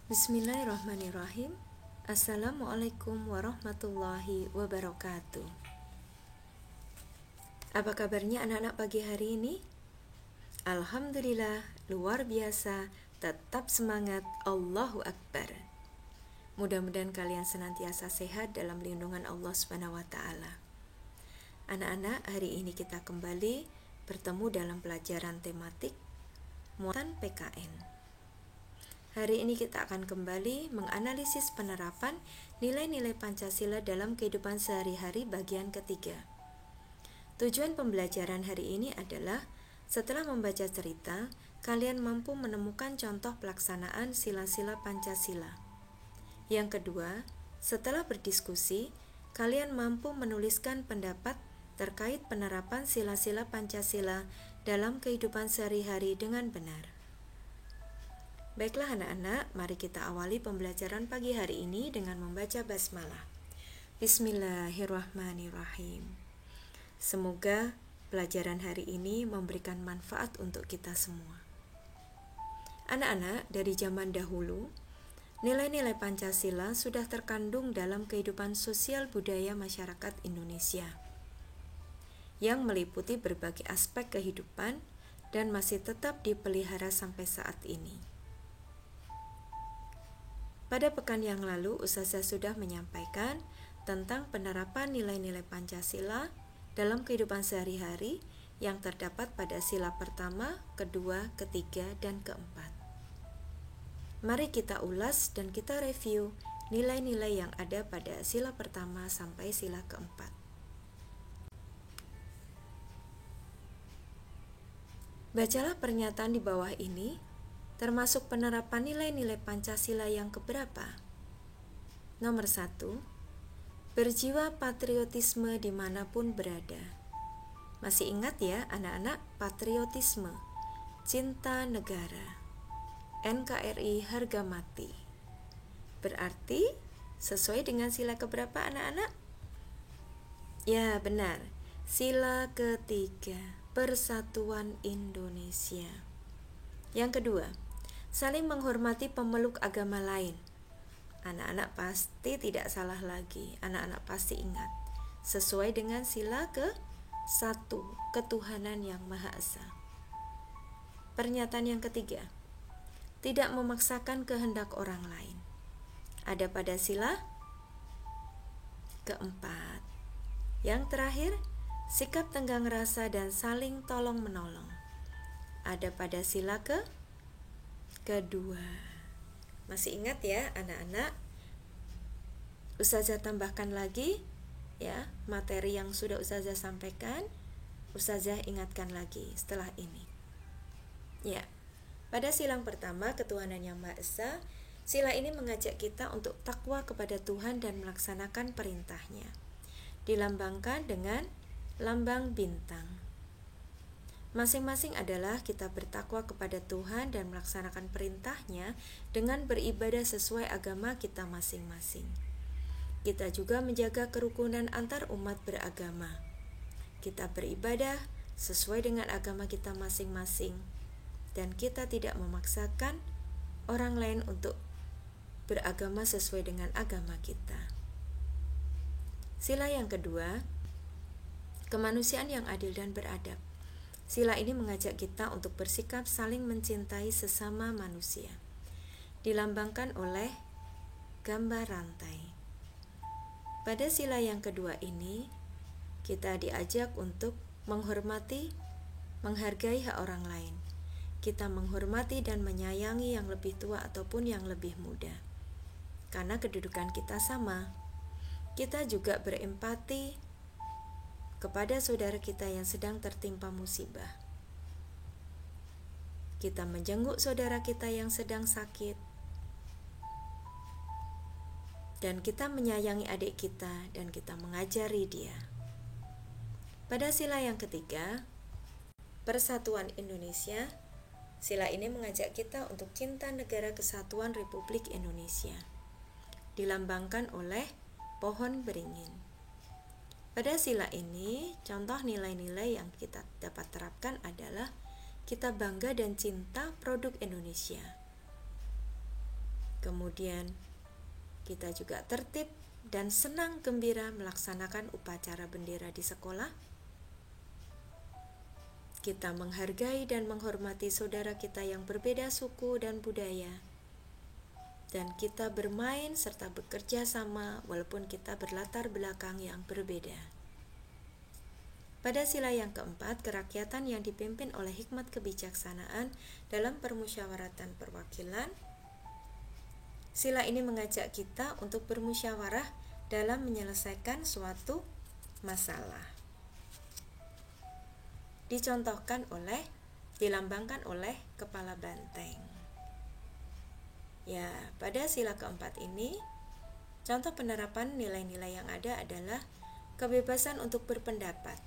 Bismillahirrahmanirrahim. Assalamualaikum warahmatullahi wabarakatuh. Apa kabarnya anak-anak pagi hari ini? Alhamdulillah, luar biasa, tetap semangat, Allahu Akbar. Mudah-mudahan kalian senantiasa sehat dalam lindungan Allah Subhanahu wa taala. Anak-anak, hari ini kita kembali bertemu dalam pelajaran tematik muatan PKN. Hari ini kita akan kembali menganalisis penerapan nilai-nilai Pancasila dalam kehidupan sehari-hari bagian ketiga. Tujuan pembelajaran hari ini adalah setelah membaca cerita, kalian mampu menemukan contoh pelaksanaan sila-sila Pancasila. Yang kedua, setelah berdiskusi, kalian mampu menuliskan pendapat terkait penerapan sila-sila Pancasila dalam kehidupan sehari-hari dengan benar. Baiklah anak-anak, mari kita awali pembelajaran pagi hari ini dengan membaca basmalah. Bismillahirrahmanirrahim. Semoga pelajaran hari ini memberikan manfaat untuk kita semua. Anak-anak, dari zaman dahulu, nilai-nilai Pancasila sudah terkandung dalam kehidupan sosial budaya masyarakat Indonesia, yang meliputi berbagai aspek kehidupan dan masih tetap dipelihara sampai saat ini. Pada pekan yang lalu, Ustazah sudah menyampaikan tentang penerapan nilai-nilai Pancasila dalam kehidupan sehari-hari yang terdapat pada sila pertama, kedua, ketiga, dan keempat. Mari kita ulas dan kita review nilai-nilai yang ada pada sila pertama sampai sila keempat. Bacalah pernyataan di bawah ini, termasuk penerapan nilai-nilai Pancasila yang keberapa? Nomor 1, berjiwa patriotisme dimanapun berada. Masih ingat ya anak-anak, patriotisme, cinta negara, NKRI harga mati. Berarti sesuai dengan sila keberapa anak-anak? Ya benar, sila ketiga, Persatuan Indonesia. Yang kedua, saling menghormati pemeluk agama lain. Anak-anak pasti tidak salah lagi, anak-anak pasti ingat. Sesuai dengan sila ke-1, ketuhanan yang Maha Esa. Pernyataan yang ketiga, tidak memaksakan kehendak orang lain. Ada pada sila keempat. Yang terakhir, sikap tenggang rasa dan saling tolong-menolong. Ada pada sila kedua. Masih ingat ya anak-anak? Ustazah tambahkan lagi ya materi yang sudah Ustazah sampaikan. Ustazah ingatkan lagi setelah ini. Ya, pada sila yang pertama, ketuhanan yang Maha Esa, sila ini mengajak kita untuk takwa kepada Tuhan dan melaksanakan perintahnya. Dilambangkan dengan lambang bintang. Masing-masing adalah kita bertakwa kepada Tuhan dan melaksanakan perintahnya dengan beribadah sesuai agama kita masing-masing. Kita juga menjaga kerukunan antar umat beragama. Kita beribadah sesuai dengan agama kita masing-masing dan kita tidak memaksakan orang lain untuk beragama sesuai dengan agama kita. Sila yang kedua, kemanusiaan yang adil dan beradab. Sila ini mengajak kita untuk bersikap saling mencintai sesama manusia. Dilambangkan oleh gambar rantai. Pada sila yang kedua ini, kita diajak untuk menghormati, menghargai hak orang lain. Kita menghormati dan menyayangi yang lebih tua ataupun yang lebih muda. Karena kedudukan kita sama. Kita juga berempati kepada saudara kita yang sedang tertimpa musibah. Kita menjenguk saudara kita yang sedang sakit. Dan kita menyayangi adik kita dan kita mengajari dia. Pada sila yang ketiga, Persatuan Indonesia, sila ini mengajak kita untuk cinta negara kesatuan Republik Indonesia. Dilambangkan oleh pohon beringin. Pada sila ini, contoh nilai-nilai yang kita dapat terapkan adalah kita bangga dan cinta produk Indonesia. Kemudian kita juga tertib dan senang gembira melaksanakan upacara bendera di sekolah. Kita menghargai dan menghormati saudara kita yang berbeda suku dan budaya. Dan kita bermain serta bekerja sama walaupun kita berlatar belakang yang berbeda. Pada sila yang keempat, kerakyatan yang dipimpin oleh hikmat kebijaksanaan dalam permusyawaratan perwakilan. Sila ini mengajak kita untuk bermusyawarah dalam menyelesaikan suatu masalah. Dilambangkan oleh kepala banteng. Ya, pada sila keempat ini, contoh penerapan nilai-nilai yang ada adalah kebebasan untuk berpendapat.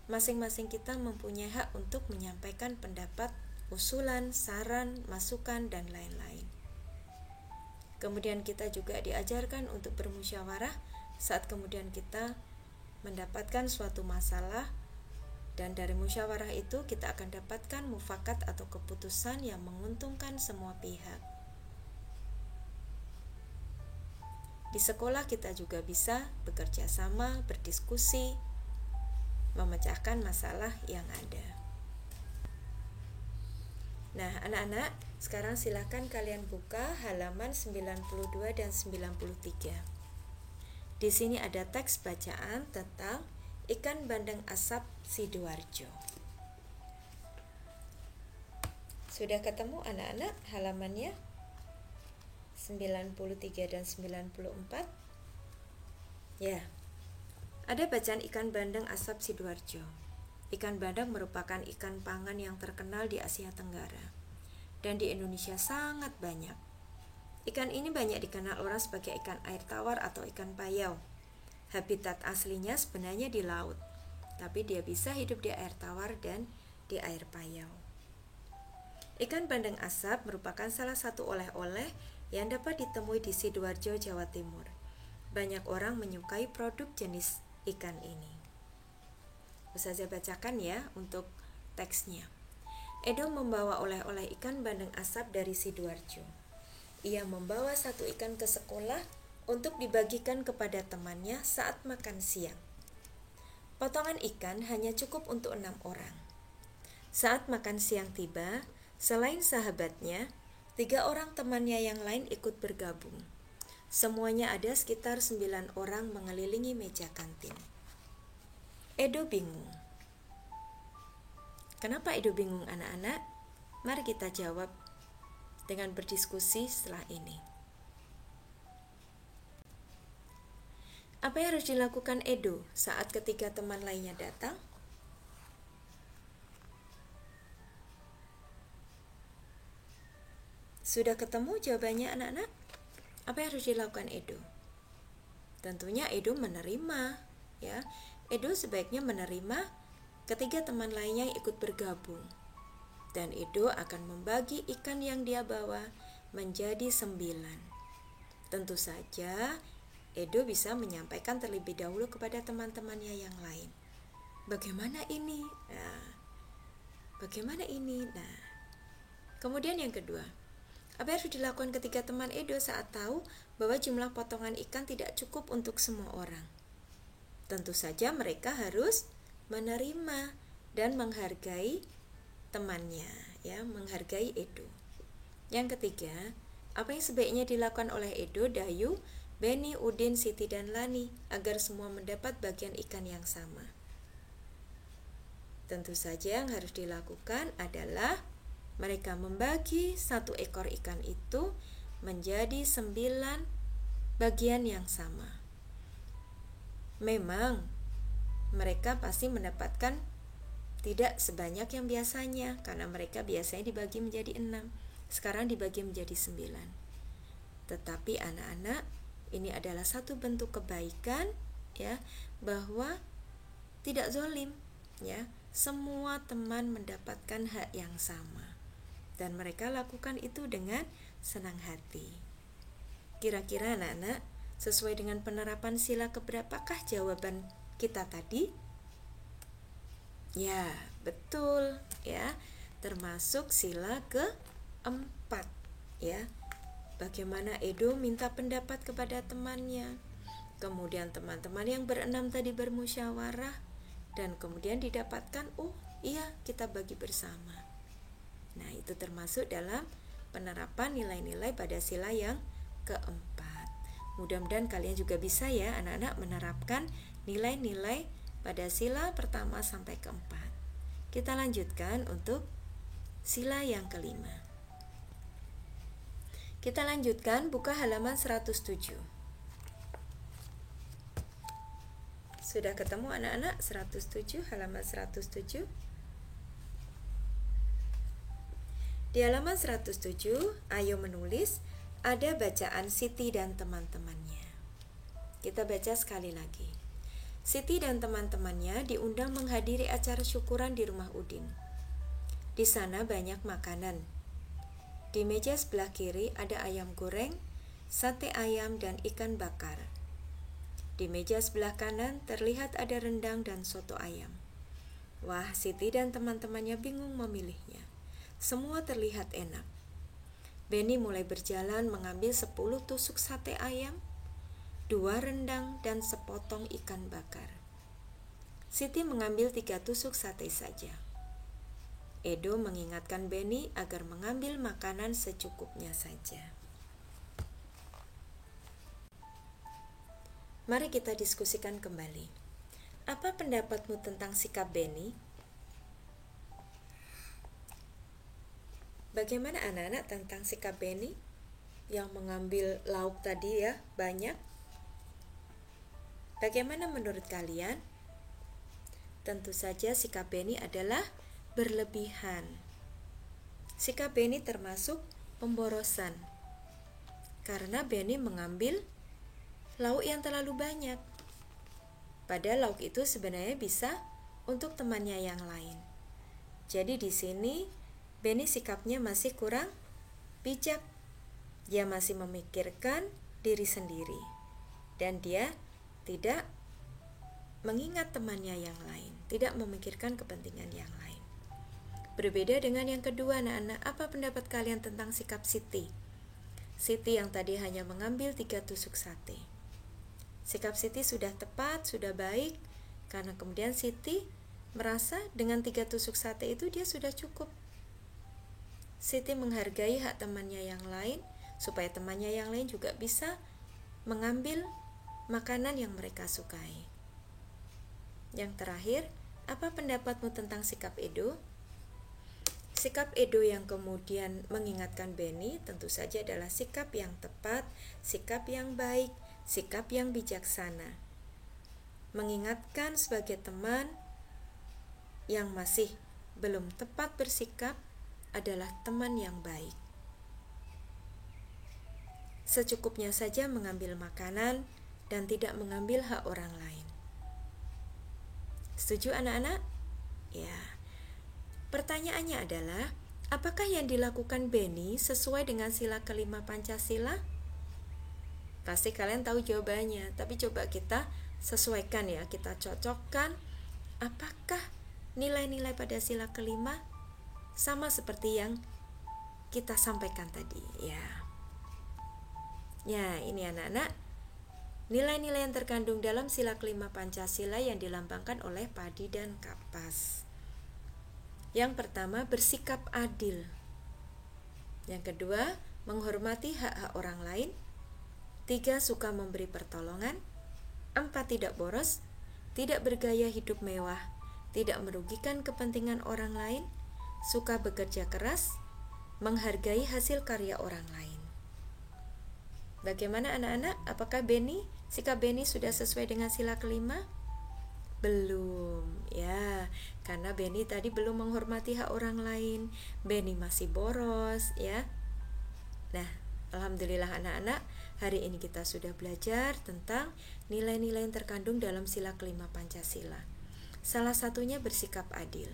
Masing-masing kita mempunyai hak untuk menyampaikan pendapat, usulan, saran, masukan, dan lain-lain. Kemudian kita juga diajarkan untuk bermusyawarah saat kemudian kita mendapatkan suatu masalah, dan dari musyawarah itu kita akan dapatkan mufakat atau keputusan yang menguntungkan semua pihak. Di sekolah kita juga bisa bekerja sama, berdiskusi, memecahkan masalah yang ada. Nah, anak-anak, sekarang silakan kalian buka halaman 92 dan 93. Di sini ada teks bacaan tentang ikan bandeng asap Sidoarjo. Sudah ketemu anak-anak halamannya? 93 dan 94? Ya. Ada bacaan ikan bandeng asap Sidoarjo. Ikan bandeng merupakan ikan pangan yang terkenal di Asia Tenggara dan di Indonesia sangat banyak. Ikan ini banyak dikenal orang sebagai ikan air tawar atau ikan payau. Habitat aslinya sebenarnya di laut, tapi dia bisa hidup di air tawar dan di air payau. Ikan bandeng asap merupakan salah satu oleh-oleh yang dapat ditemui di Sidoarjo, Jawa Timur. Banyak orang menyukai produk jenis ikan ini. Ustazah bacakan ya untuk teksnya. Edo membawa oleh-oleh ikan bandeng asap dari Sidoarjo. Ia membawa satu ikan ke sekolah untuk dibagikan kepada temannya saat makan siang. Potongan ikan hanya cukup untuk 6 orang. Saat makan siang tiba, selain sahabatnya, 3 orang temannya yang lain ikut bergabung. Semuanya ada sekitar 9 orang mengelilingi meja kantin. Edo bingung. Kenapa Edo bingung, anak-anak? Mari kita jawab dengan berdiskusi setelah ini. Apa yang harus dilakukan Edo saat ketiga teman lainnya datang? Sudah ketemu jawabannya, anak-anak? Apa yang harus dilakukan Edo? Tentunya Edo menerima, ya. Edo sebaiknya menerima ketiga teman lainnya yang ikut bergabung. Dan Edo akan membagi ikan yang dia bawa menjadi 9. Tentu saja Edo bisa menyampaikan terlebih dahulu kepada teman-temannya yang lain. Bagaimana ini? Nah, kemudian yang kedua, apa yang harus dilakukan ketiga teman Edo saat tahu bahwa jumlah potongan ikan tidak cukup untuk semua orang? Tentu saja mereka harus menerima dan menghargai temannya, ya, menghargai Edo. Yang ketiga, apa yang sebaiknya dilakukan oleh Edo, Dayu, Beni, Udin, Siti, dan Lani agar semua mendapat bagian ikan yang sama? Tentu saja yang harus dilakukan adalah mereka membagi satu ekor ikan itu menjadi 9 bagian yang sama. Memang mereka pasti mendapatkan tidak sebanyak yang biasanya, karena mereka biasanya dibagi menjadi 6, sekarang dibagi menjadi 9. Tetapi anak-anak, ini adalah satu bentuk kebaikan, ya, bahwa tidak zalim, ya. Semua teman mendapatkan hak yang sama, dan mereka lakukan itu dengan senang hati. Kira-kira anak-anak, sesuai dengan penerapan sila keberapakah jawaban kita tadi? Ya, betul, ya. Termasuk sila keempat, ya. bagaimana Edo minta pendapat kepada temannya. Kemudian teman-teman yang berenam tadi bermusyawarah, dan kemudian didapatkan, oh iya, kita bagi bersama. Nah, itu termasuk dalam penerapan nilai-nilai pada sila yang keempat. Mudah-mudahan kalian juga bisa ya anak-anak menerapkan nilai-nilai pada sila pertama sampai keempat. Kita lanjutkan untuk sila yang kelima. Kita lanjutkan, buka halaman 107. Sudah ketemu anak-anak? 107, halaman 107. Di halaman 107, ayo menulis, ada bacaan Siti dan teman-temannya. Kita baca sekali lagi. Siti dan teman-temannya diundang menghadiri acara syukuran di rumah Udin. Di sana banyak makanan. Di meja sebelah kiri ada ayam goreng, sate ayam, dan ikan bakar. Di meja sebelah kanan terlihat ada rendang dan soto ayam. Wah, Siti dan teman-temannya bingung memilihnya. Semua terlihat enak. Benny mulai berjalan mengambil 10 tusuk sate ayam, 2 rendang, dan sepotong ikan bakar. Siti mengambil 3 tusuk sate saja. Edo mengingatkan Benny agar mengambil makanan secukupnya saja. Mari kita diskusikan kembali. Apa pendapatmu tentang sikap Benny? Bagaimana anak-anak tentang sikap Benny yang mengambil lauk tadi ya, banyak? Bagaimana menurut kalian? Tentu saja sikap Benny adalah berlebihan. Sikap Benny termasuk pemborosan. Karena Benny mengambil lauk yang terlalu banyak. Padahal lauk itu sebenarnya bisa untuk temannya yang lain. Jadi di sini Benny sikapnya masih kurang bijak. Dia masih memikirkan diri sendiri. Dan dia tidak mengingat temannya yang lain, tidak memikirkan kepentingan yang lain. Berbeda dengan yang kedua anak-anak, apa pendapat kalian tentang sikap Siti? Siti yang tadi hanya mengambil 3 tusuk sate. Sikap Siti sudah tepat, sudah baik, karena kemudian Siti merasa dengan 3 tusuk sate itu dia sudah cukup. Siti menghargai hak temannya yang lain, supaya temannya yang lain juga bisa mengambil makanan yang mereka sukai. Yang terakhir, apa pendapatmu tentang sikap Edo? Sikap Edo yang kemudian mengingatkan Benny tentu saja adalah sikap yang tepat, sikap yang baik, sikap yang bijaksana. Mengingatkan sebagai teman yang masih belum tepat bersikap adalah teman yang baik. Secukupnya saja mengambil makanan dan tidak mengambil hak orang lain. Setuju anak-anak? Ya. Pertanyaannya adalah, apakah yang dilakukan Benny sesuai dengan sila kelima Pancasila? Pasti kalian tahu jawabannya, tapi coba kita sesuaikan ya, kita cocokkan apakah nilai-nilai pada sila kelima sama seperti yang kita sampaikan tadi ya. Ya, ini anak-anak, nilai-nilai yang terkandung dalam sila kelima Pancasila yang dilambangkan oleh padi dan kapas. Yang pertama, bersikap adil. Yang kedua, menghormati hak-hak orang lain. 3, suka memberi pertolongan. 4, tidak boros, tidak bergaya hidup mewah, tidak merugikan kepentingan orang lain, suka bekerja keras, menghargai hasil karya orang lain. Bagaimana anak-anak? Apakah sikap Benny sudah sesuai dengan sila kelima? Belum, ya, karena Benny tadi belum menghormati hak orang lain. Benny masih boros, ya. Nah, alhamdulillah anak-anak, hari ini kita sudah belajar tentang nilai-nilai yang terkandung dalam sila kelima Pancasila. Salah satunya bersikap adil.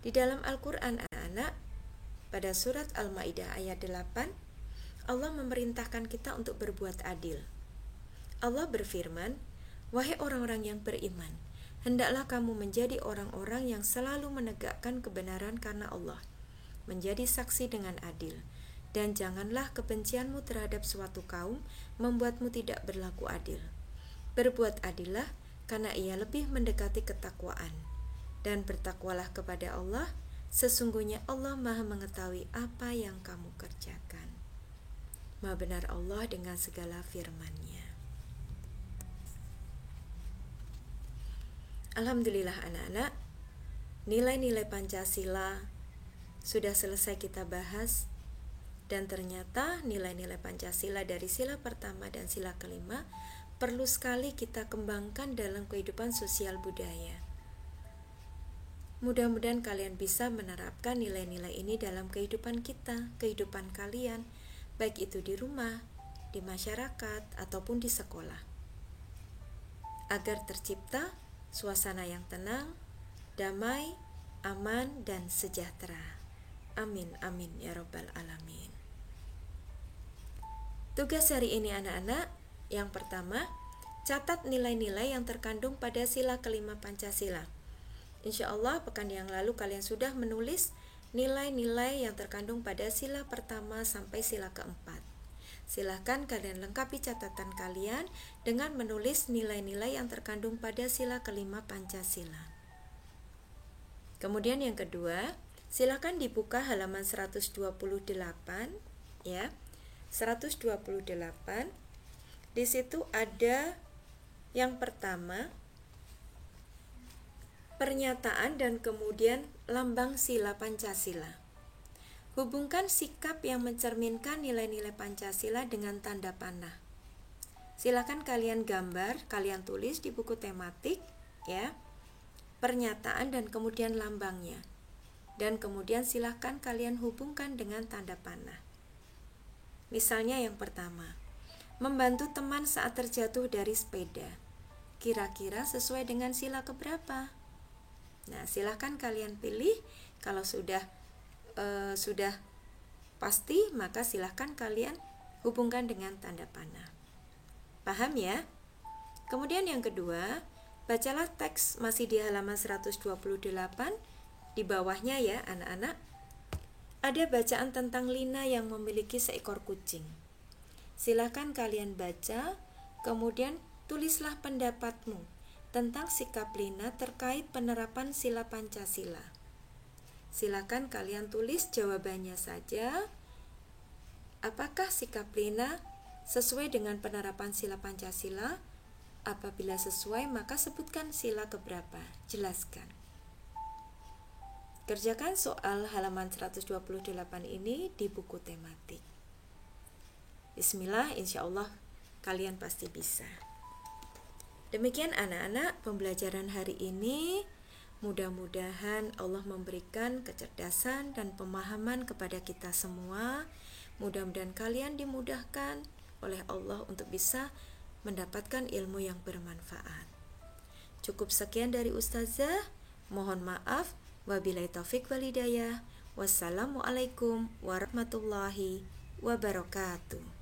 Di dalam Al-Quran anak-anak, pada surat Al-Maidah ayat 8, Allah memerintahkan kita untuk berbuat adil. Allah berfirman, wahai orang-orang yang beriman, hendaklah kamu menjadi orang-orang yang selalu menegakkan kebenaran karena Allah, menjadi saksi dengan adil, Dan janganlah kebencianmu terhadap suatu kaum membuatmu tidak berlaku adil. Berbuat adillah, karena ia lebih mendekati ketakwaan. Dan bertakwalah kepada Allah, sesungguhnya Allah Maha mengetahui apa yang kamu kerjakan. Maha benar Allah dengan segala firman-Nya. Alhamdulillah anak-anak, nilai-nilai Pancasila sudah selesai kita bahas. Dan ternyata nilai-nilai Pancasila dari sila pertama dan sila kelima perlu sekali kita kembangkan dalam kehidupan sosial budaya. Mudah-mudahan kalian bisa menerapkan nilai-nilai ini dalam kehidupan kita, kehidupan kalian, baik itu di rumah, di masyarakat, ataupun di sekolah. Agar tercipta suasana yang tenang, damai, aman, dan sejahtera. Amin, amin, ya Rabbal Alamin. Tugas hari ini anak-anak, yang pertama, catat nilai-nilai yang terkandung pada sila kelima Pancasila. Insya Allah pekan yang lalu kalian sudah menulis nilai-nilai yang terkandung pada sila pertama sampai sila keempat. Silahkan kalian lengkapi catatan kalian dengan menulis nilai-nilai yang terkandung pada sila kelima Pancasila. Kemudian yang kedua, silakan dibuka halaman 128 ya. 128. Di situ ada yang pertama pernyataan dan kemudian lambang sila Pancasila. Hubungkan sikap yang mencerminkan nilai-nilai Pancasila dengan tanda panah. Silakan kalian gambar, kalian tulis di buku tematik ya. Pernyataan dan kemudian lambangnya. Dan kemudian silakan kalian hubungkan dengan tanda panah. Misalnya yang pertama, membantu teman saat terjatuh dari sepeda. Kira-kira sesuai dengan sila keberapa? Nah, silahkan kalian pilih. Kalau sudah pasti, maka silahkan kalian hubungkan dengan tanda panah. Paham ya? Kemudian yang kedua, bacalah teks masih di halaman 128. Di bawahnya ya anak-anak, ada bacaan tentang Lina yang memiliki seekor kucing. Silakan kalian baca, kemudian tulislah pendapatmu tentang sikap Lina terkait penerapan sila Pancasila. Silakan kalian tulis jawabannya saja. Apakah sikap Lina sesuai dengan penerapan sila Pancasila? Apabila sesuai, maka sebutkan sila keberapa. Jelaskan. Kerjakan soal halaman 128 ini di buku tematik. Bismillah, insya Allah kalian pasti bisa. Demikian anak-anak pembelajaran hari ini. Mudah-mudahan Allah memberikan kecerdasan dan pemahaman kepada kita semua. Mudah-mudahan kalian dimudahkan oleh Allah untuk bisa mendapatkan ilmu yang bermanfaat. Cukup sekian dari Ustazah. Mohon maaf. Wabillahi taufik wal hidayah. Wassalamualaikum warahmatullahi wabarakatuh.